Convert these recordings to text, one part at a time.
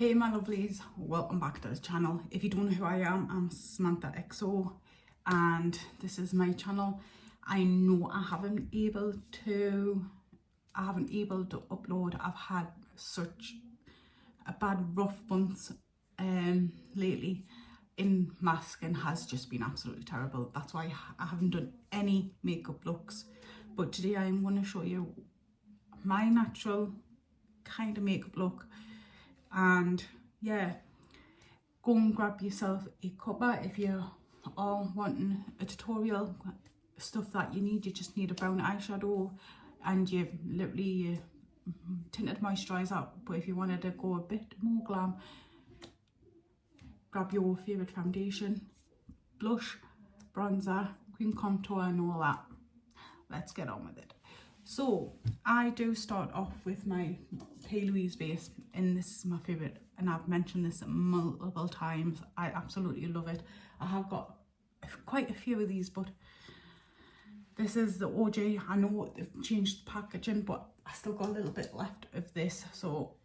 Hey my lovelies, welcome back to the channel. If you don't know who I am, I'm Samantha XO and this is my channel. I know I haven't able to upload. I've had such a bad rough month lately, and my skin has just been absolutely terrible. That's why I haven't done any makeup looks, but today I'm going to show you my natural kind of makeup look. And yeah, go and grab yourself a cuppa if you are wanting a tutorial. Stuff that you need, you just need a brown eyeshadow and you've literally tinted moisturiser. But if you wanted to go a bit more glam, grab your favourite foundation, blush, bronzer, cream contour and all that. Let's get on with it. So I do start off with my P. Louise base, and this is my favourite, and I've mentioned this multiple times. I absolutely love it. I have got quite a few of these, but this is the OG. I know they've changed the packaging, but I still got a little bit left of this, so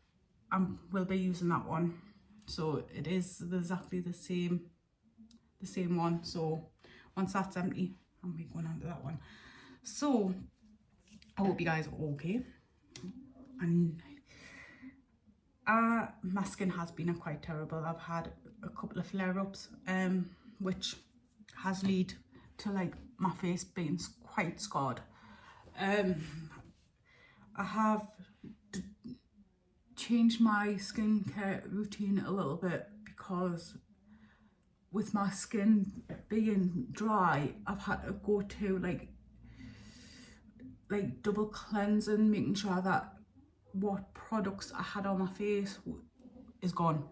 I will be using that one. So it is exactly the same one. So once that's empty, I'll be going on to that one. So I hope you guys are okay. And my skin has been quite terrible. I've had a couple of flare-ups, which has led to like my face being quite scarred. I have changed my skincare routine a little bit because with my skin being dry, I've had to go to like double cleansing, making sure that what products I had on my face is gone,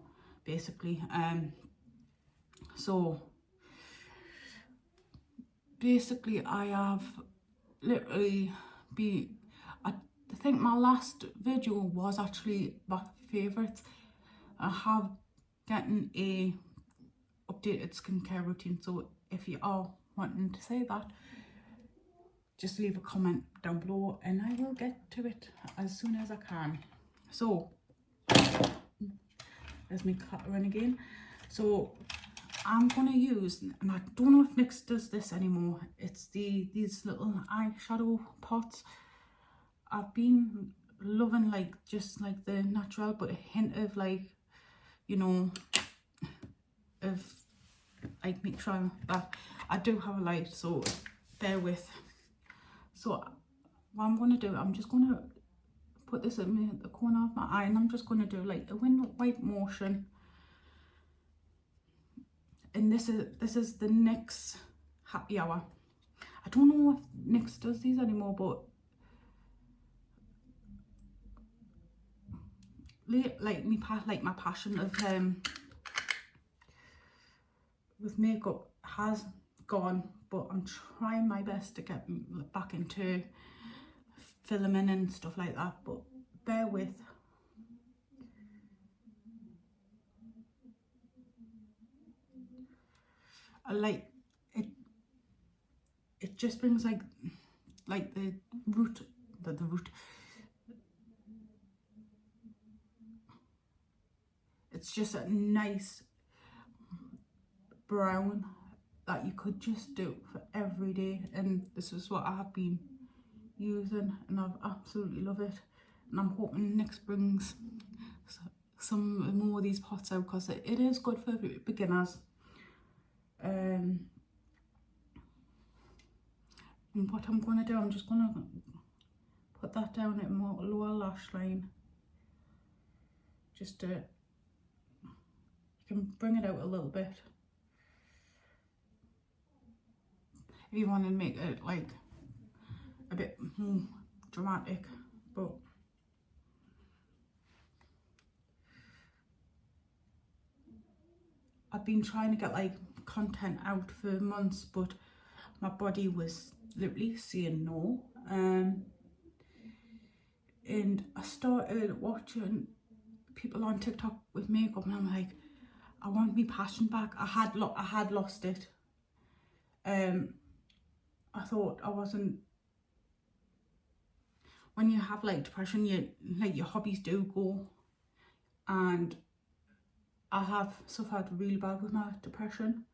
basically. So basically I have literally I think my last video was actually my favourite. I have gotten a updated skincare routine, so if you are wanting to say that, just leave a comment down below and I will get to it as soon as I can. So there's my cutter in again. So I'm gonna use, and I don't know if NYX does this anymore, it's these little eyeshadow pots. I've been loving just like the natural, but a hint of you know, of make sure that I do have a light, so bear with. So what I'm going to do, I'm just going to put this in the corner of my eye, and I'm just going to do like a wipe motion. And this is the NYX Happy Hour. I don't know if NYX does these anymore, but my passion of with makeup has gone, but I'm trying my best to get back into filming and stuff like that, but bear with. I like it. It just brings the root. It's just a nice brown that you could just do for every day, and this is what I have been using and I've absolutely love it. And I'm hoping NYX brings some more of these pots out because it is good for beginners. And what I'm going to do, I'm just going to put that down at my lower lash line, just to, you can bring it out a little bit if you want to make it a bit more dramatic. But I've been trying to get content out for months, but my body was literally saying no. And I started watching people on TikTok with makeup, and I'm like, I want my passion back. I had lost it. I thought I wasn't. When you have depression, your hobbies do go, and I have suffered really bad with my depression,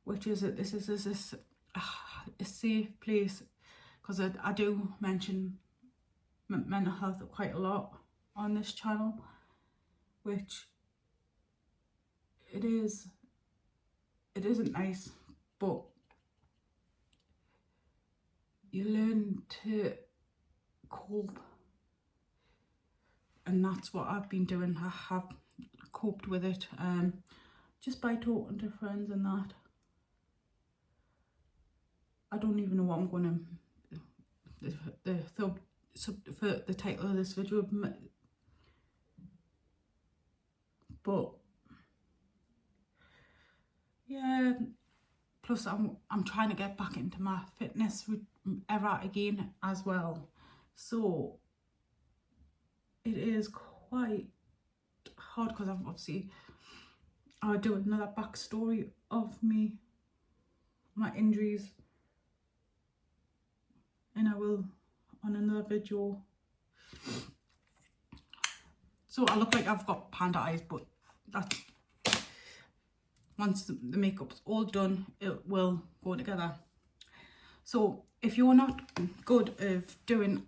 which is that this is a safe place, because I do mention mental health quite a lot on this channel, which it isn't nice, but you learn to cope, and that's what I've been doing. I have coped with it just by talking to friends and that. I don't even know what I'm gonna for the title of this video, but yeah. Plus I'm trying to get back into my fitness era again as well, so it is quite hard, because I've obviously, I'll do another backstory of my injuries, and I will on another video. So I look like I've got panda eyes, but that's, once the makeup's all done, it will go together. So if you're not good of doing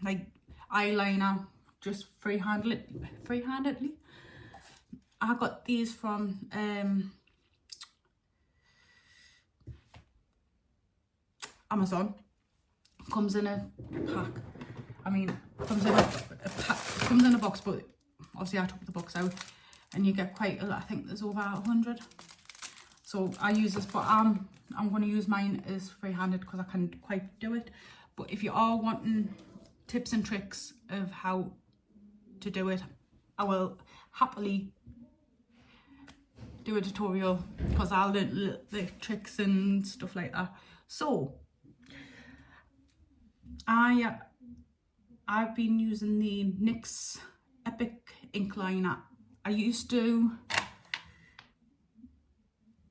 like eyeliner just freehandedly, I got these from Amazon. Comes in a pack. I mean, comes in a box, but obviously I took the box out, and you get quite a lot. I think there's over 100. So I use this, but I'm going to use mine as free-handed because I can't quite do it. But if you are wanting tips and tricks of how to do it, I will happily do a tutorial, because I learned the tricks and stuff like that. So I've been using the NYX Epic ink liner. I used to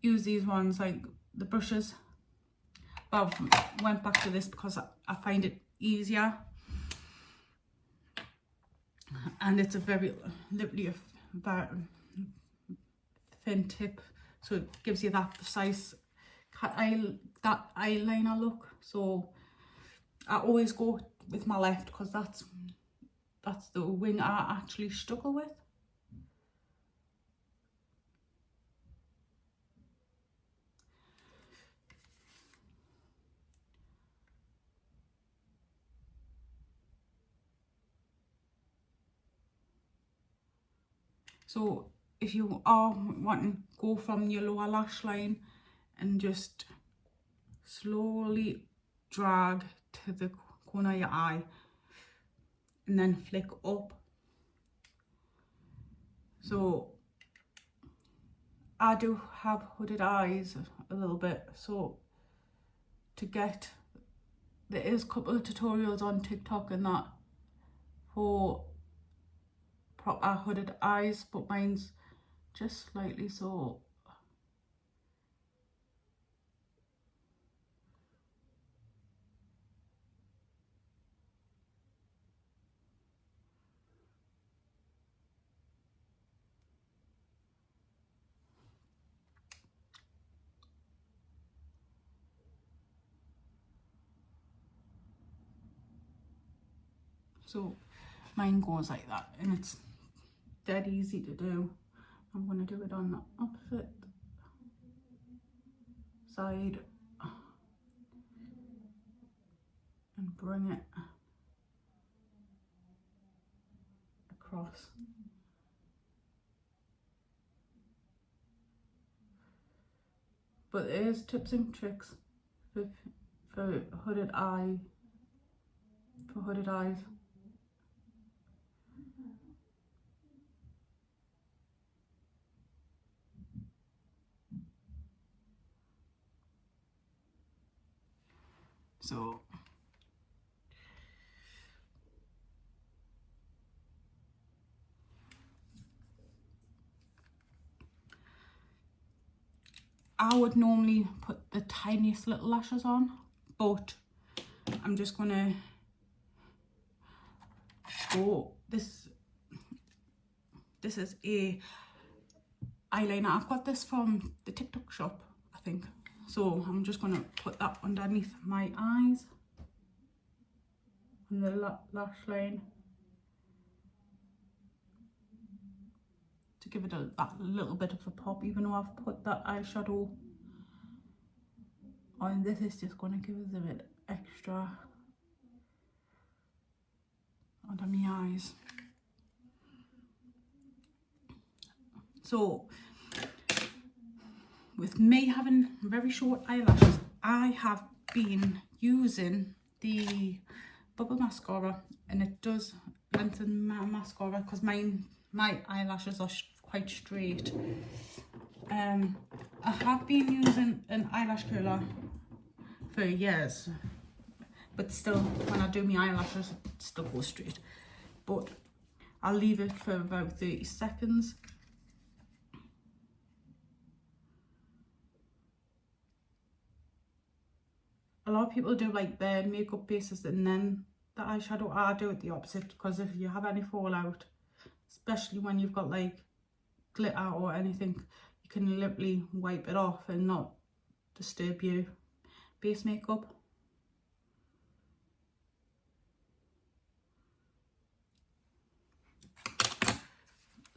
use these ones, like the brushes, but I went back to this because I find it easier, and it's a very literally a thin tip, so it gives you that precise that eyeliner look. So I always go with my left, because that's the wing I actually struggle with. So if you are wanting, go from your lower lash line and just slowly drag to the corner of your eye, and then flick up. So I do have hooded eyes a little bit, so to get, there is a couple of tutorials on TikTok and that for proper hooded eyes, but mine's just slightly so. So mine goes like that, and it's dead easy to do. I'm going to do it on the opposite side and bring it across. But there's tips and tricks for hooded eyes. So I would normally put the tiniest little lashes on, but I'm just gonna go, this is a eyeliner. I've got this from the TikTok shop, I think. So I'm just going to put that underneath my eyes and the lash line to give it that little bit of a pop, even though I've put that eyeshadow on. This is just going to give us a bit extra under my eyes. So with me having very short eyelashes, I have been using the bubble mascara, and it does lengthen my mascara because my eyelashes are quite straight. I have been using an eyelash curler for years, but still when I do my eyelashes it still goes straight, but I'll leave it for about 30 seconds. A lot of people do like their makeup bases and then the eyeshadow. I do it the opposite, because if you have any fallout, especially when you've got like glitter or anything, you can literally wipe it off and not disturb your base makeup.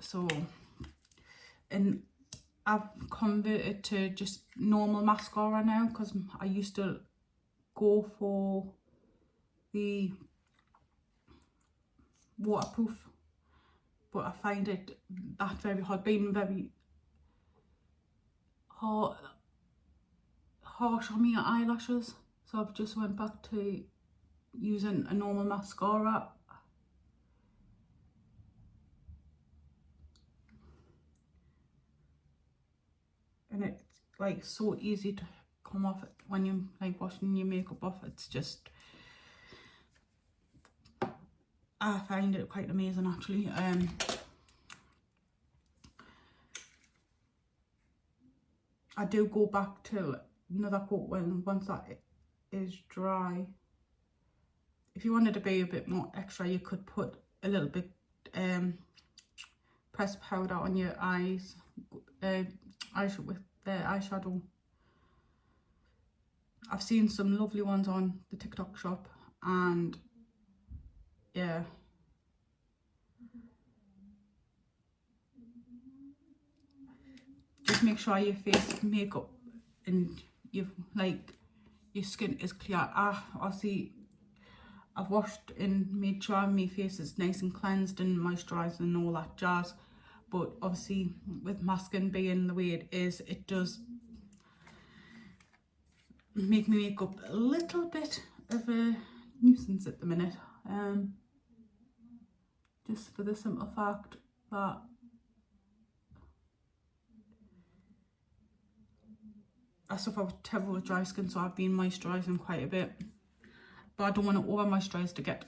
So, and I've converted to just normal mascara now, because I used to go for the waterproof, but I find it that very hard, being very harsh on my eyelashes. So I've just went back to using a normal mascara. And it's like so easy to come off it when you're like washing your makeup off. It's just, I find it quite amazing actually. I do go back to another coat once that is dry. If you wanted to be a bit more extra, you could put a little bit pressed powder on your eyes, with the eyeshadow. I've seen some lovely ones on the TikTok shop, and yeah, just make sure your face makeup and your skin is clear. Obviously I've washed and made sure my face is nice and cleansed and moisturised and all that jazz, but obviously with my skin being the way it is, it does make me makeup a little bit of a nuisance at the minute, just for the simple fact that I suffer with terrible dry skin, so I've been moisturising quite a bit, but I don't want to over moisturise to get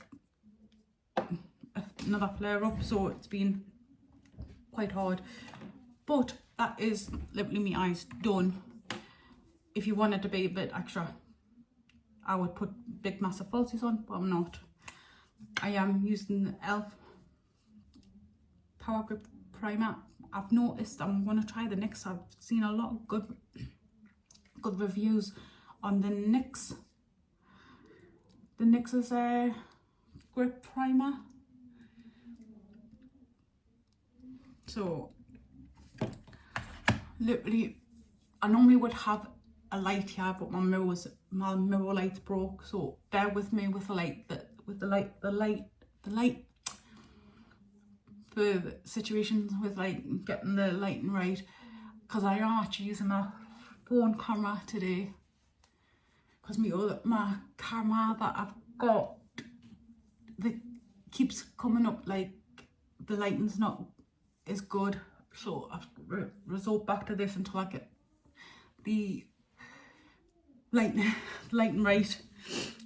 another flare up, so it's been quite hard. But that is literally my eyes done. If you wanted to be a bit extra, I would put big massive falsies on, but I'm not. I am using the E.L.F Power Grip Primer. I've noticed I'm going to try the NYX. I've seen a lot of good reviews on the NYX. The NYX's grip primer. So literally, I normally would have a light here, but my mirror light broke. So bear with me with the light, the light for the situations with like getting the lighting right, because I am actually using my phone camera today, because my camera that I've got that keeps coming up like the lighting's not as good, so I've resort back to this until I get the lighting right.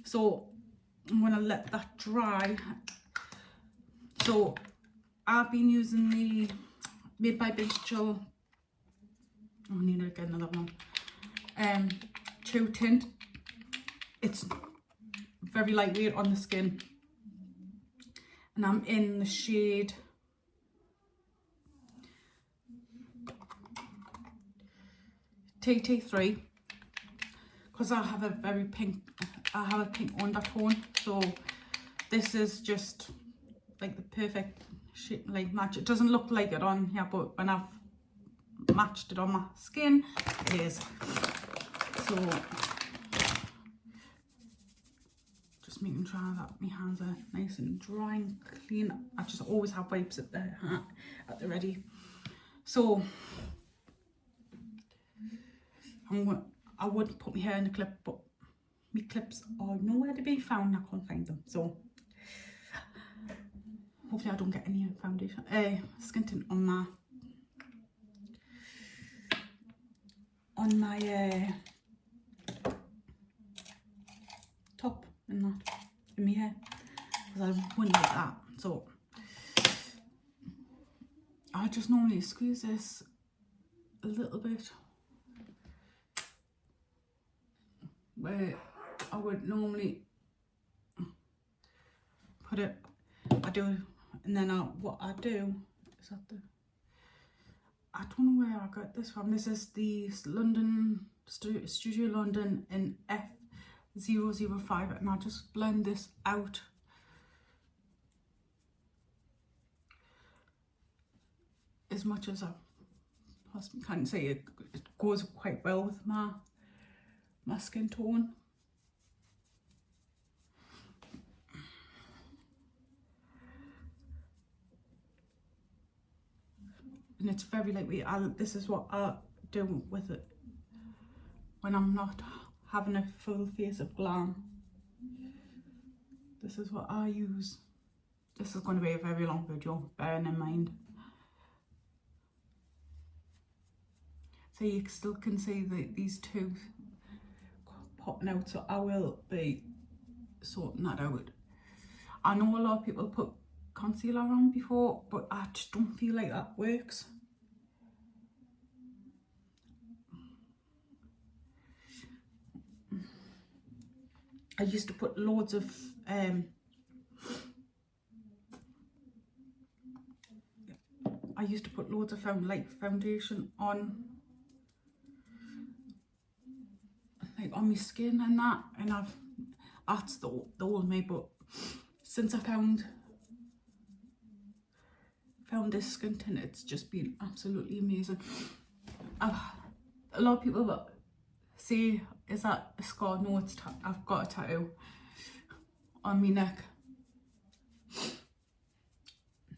So I'm gonna let that dry. So I've been using the Made by Digital, I need to get another one, True Tint. It's very lightweight on the skin, and I'm in the shade TT3, because I have a pink undertone, so this is just like the perfect shape, like match. It doesn't look like it on here, but when I've matched it on my skin, it is. So just making sure that my hands are nice and dry and clean. I just always have wipes at the ready. So I would put my hair in a clip, but my clips are nowhere to be found. I can't find them. So hopefully I don't get any foundation, skin tint on my top and that in my hair, because I wouldn't like that. So I just normally squeeze this a little bit where I would normally put it. I do, and then what I do is I don't know where I got this from. This is the London Studio London in F005, and I just blend this out as much as I possibly can. Say it goes quite well with my skin tone. And it's very lightweight. This is what I do with it when I'm not having a full face of glam. This is what I use. This is going to be a very long video, bearing in mind. So you still can see these two popping out, so I will be sorting that out. I know a lot of people put concealer on before, but I just don't feel like that works. I used to put loads of light foundation on, like on my skin and that, and that's the old me. But since I found this skin tint, it's just been absolutely amazing. A lot of people that say, is that a scar? No, it's I've got a tattoo on my neck.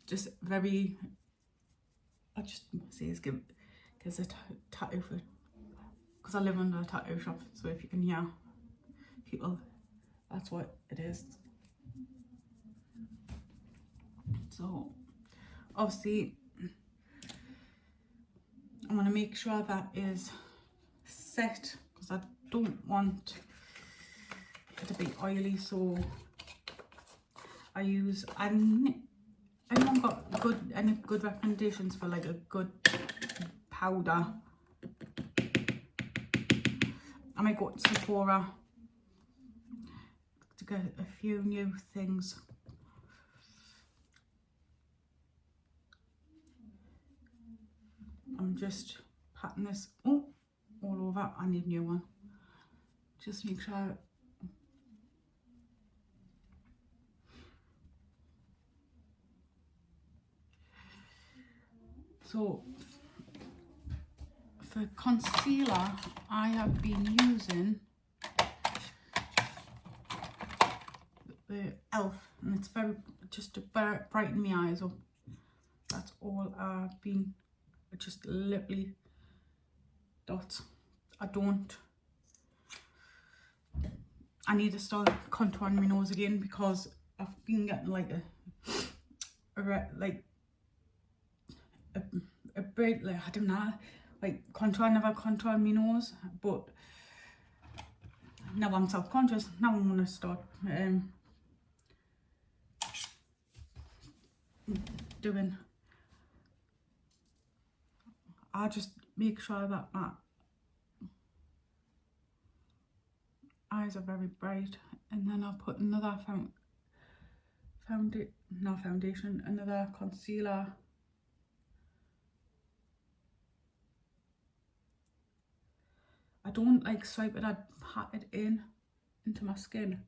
Just very, I just say it's gives a tattoo for, because I live under a tattoo shop, so if you can hear people, that's what it is. So obviously I want to make sure that is set, because I don't want it to be oily. So I use, anyone got any good recommendations for like a good powder? I might go to Sephora to get a few new things. I'm just patting this all over. I need a new one. Just make sure. So for concealer, I have been using the E.L.F, and it's very, just to brighten my eyes up. That's all I've been, just literally dots. I need to start contouring my nose again, because I've been getting like a bit, like, I don't know, like never contouring my nose, but now I'm self-conscious. Now I'm gonna start doing. I just make sure that my eyes are very bright, and then I'll put another another concealer. don't like swipe it, I pat it into my skin.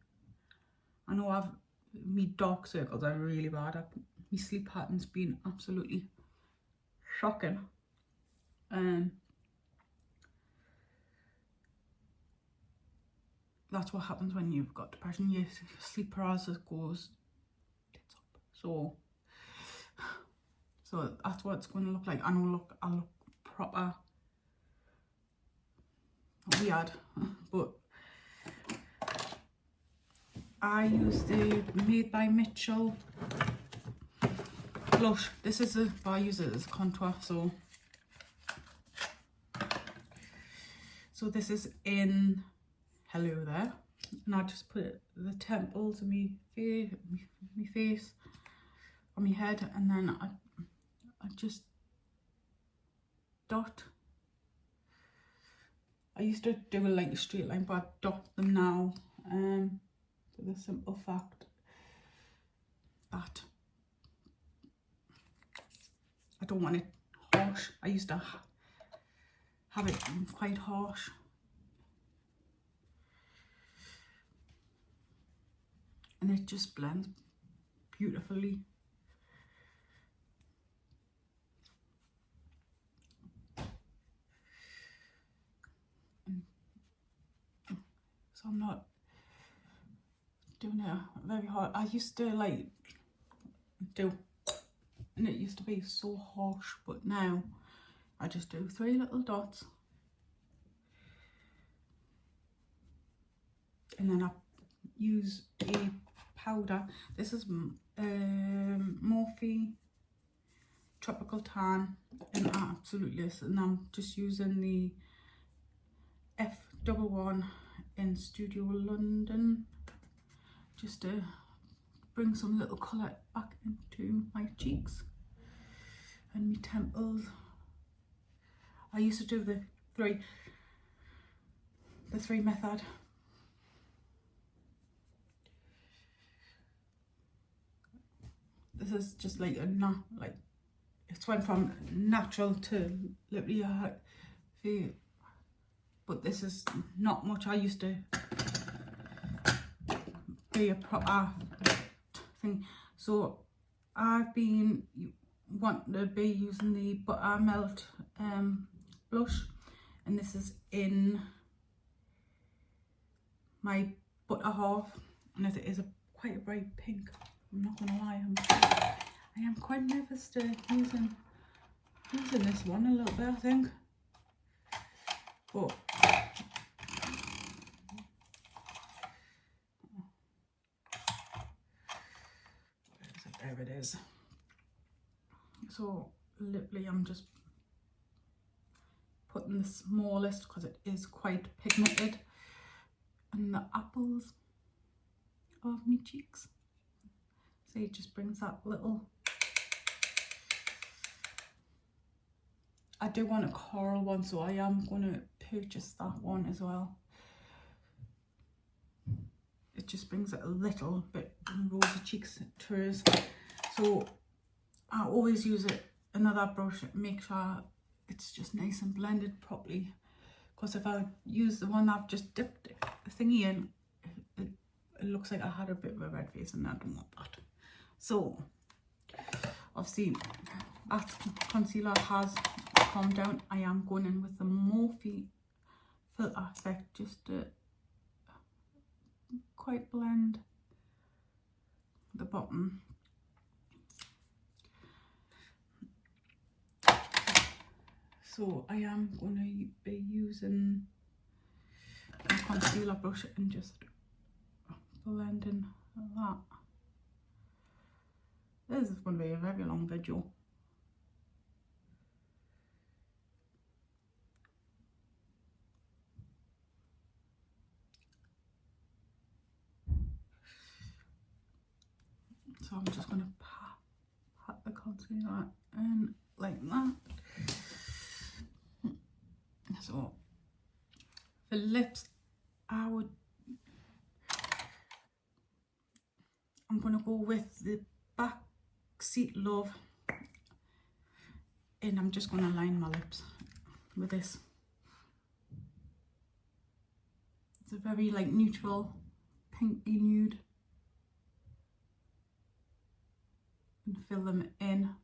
I know me dark circles are really bad. My sleep pattern's been absolutely shocking. That's what happens when you've got depression. Your sleep paralysis goes tits up. So that's what it's going to look like. I know, look, I look proper weird, but I use the Made by Mitchell blush. This is I use it as a contour. So this is in Hello There, and I just put the temples of my face on my head, and then I just dot. I used to do like a straight line, but I dot them now for the simple fact that I don't want it harsh. I used to have it quite harsh. And it just blends beautifully. So I'm not doing it very hard. I used to like do, and it used to be so harsh, but now I just do 3 little dots, and then I use a powder. This is Morphe Tropical Tan, and absolutely, and I'm just using the F11 in Studio London just to bring some little colour back into my cheeks and my temples. I used to do the three method. This is just like it's went from natural to literally feel, but this is not much. I used to be a proper thing, so I've been wanting to be using the Buttermelt blush, and this is in my Butter Half, and it is quite a bright pink. I'm not gonna lie, I am quite nervous to using this one a little bit, I think. But there it is. So literally I'm just putting the smallest, because it is quite pigmented, and the apples of my cheeks. So it just brings that little. I do want a coral one, so I am going to purchase that one as well. It just brings it a little bit rosy cheeks to us. So I always use another brush, make sure it's just nice and blended properly, because if I use the one I've just dipped the thingy in, it looks like I had a bit of a red face, and I don't want that. So obviously that concealer has calmed down. I am going in with the Morphe filter effect just to quite blend the bottom. So I am going to be using a concealer brush and just blending that. This is going to be a very long video. So I'm just going to pat the concealer in like that. So for lips, I'm going to go with the Backseat Love, and I'm just going to line my lips with this. It's a very like neutral pinky nude. And fill them in.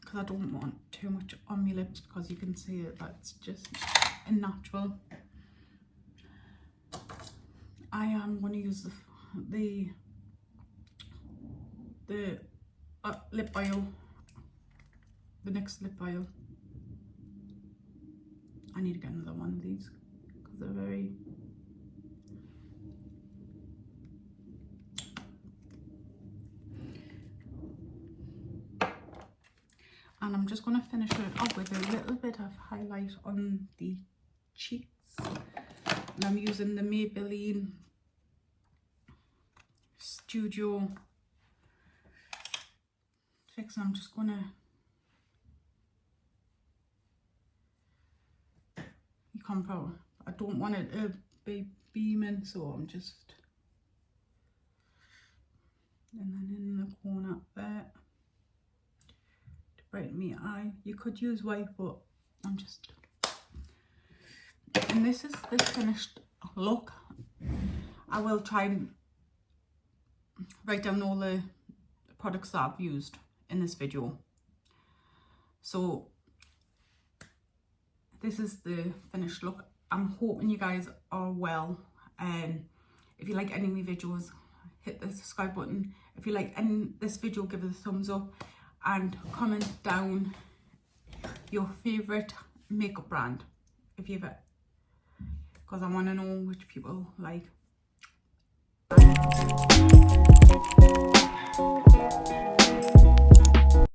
Because I don't want too much on my lips, because you can see that that's just a natural. I am going to use the lip oil, the NYX lip oil. I need to get another one of these because they're very... And I'm just going to finish it off with a little bit of highlight on the cheeks. And I'm using the Maybelline Studio Fix. I'm just going to... You can't probably... I don't want it to be beaming, so I'm just... And then in the corner there. Brighten me eye. You could use white, but I'm just... And this is the finished look. I will try and write down all the products that I've used in this video. So this is the finished look. I'm hoping you guys are well. If you like any of my videos, hit the subscribe button. If you like this video, give it a thumbs up. And comment down your favourite makeup brand, if you've it, because I want to know which people like.